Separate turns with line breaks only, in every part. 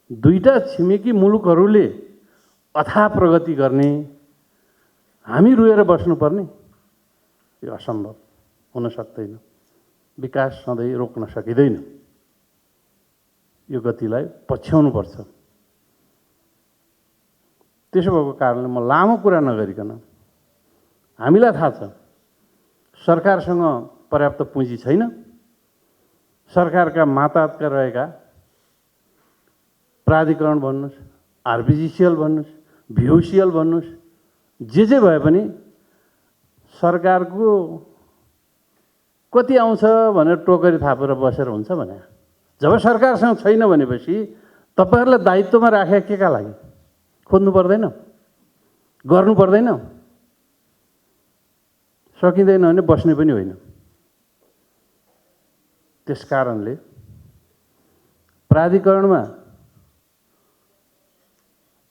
दुईटा छिमेकी मुलुकहरूले अथाह प्रगति गर्ने, हामी रोएर बस्नुपर्ने, यो असम्भव, हुन सक्दैन। विकास सधैँ रोक्न सकिँदैन। यो गतिलाई पछ्याउनुपर्छ। त्यसो भएको कारणले म लामो कुरा नगरिकन, हामीलाई थाहा छ सरकारसँग पर्याप्त पुँजी छैन। सरकारका मातहतका रहेका प्राधिकरण भन्नुहोस्, आरबिजिसिएल भन्नुहोस्, भिओसिएल भन्नुहोस्, जे भए पनि सरकारको कति आउँछ भनेर टोकरी थापेर बसेर हुन्छ भने, जब सरकारसँग छैन भनेपछि तपाईहरुलाई दायित्वमा राखेका केका लागि? खोज्नु पर्दैन, गर्नु पर्दैन, सकिँदैन भने बस्ने पनि होइन। त्यसकारणले प्राधिकरणमा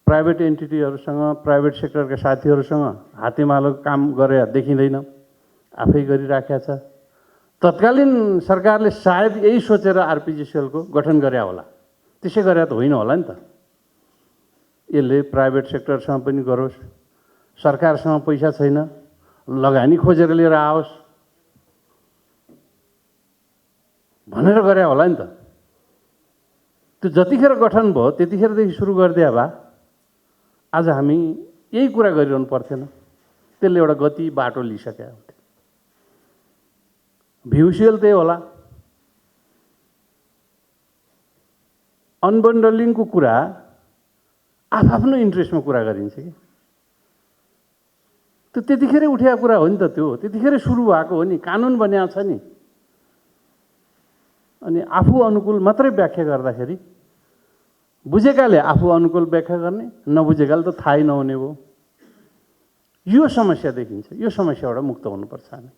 प्राइभेट एन्टिटीहरूसँग, प्राइभेट सेक्टरका साथीहरूसँग हातेमालोको काम गरे देखिँदैन, आफै गरिराखेका छ। तत्कालीन सरकारले सायद यही सोचेर आरपिजिसिएलको गठन गरे होला, त्यसै गरे त होइन होला नि त। यसले प्राइभेट सेक्टरसँग पनि गरोस्, सरकारसँग पैसा छैन, लगानी खोजेर लिएर आओस् भनेर गरे होला नि त। त्यो जतिखेर गठन भयो त्यतिखेरदेखि सुरु गरिदिए भए आज हामी यही कुरा गरिरहनु पर्थेन। त्यसले एउटा गति बाटो लिइसक्यो। भिउसिएल त्यही होला। अनबन्डलिङको कुरा आफ्नो इन्ट्रेस्टमा कुरा गरिन्छ कि त्यो त्यतिखेरै उठेको कुरा हो नि त। त्यो त्यतिखेरै सुरु भएको हो नि, कानुन बनिएको छ नि। अनि आफू अनुकूल मात्रै व्याख्या गर्दाखेरि बुझेकाले आफू अनुकूल व्याख्या गर्ने, नबुझेकाले त थाहै नहुने हो। यो समस्या देखिन्छ। यो समस्याबाट मुक्त हुनुपर्छ हामी।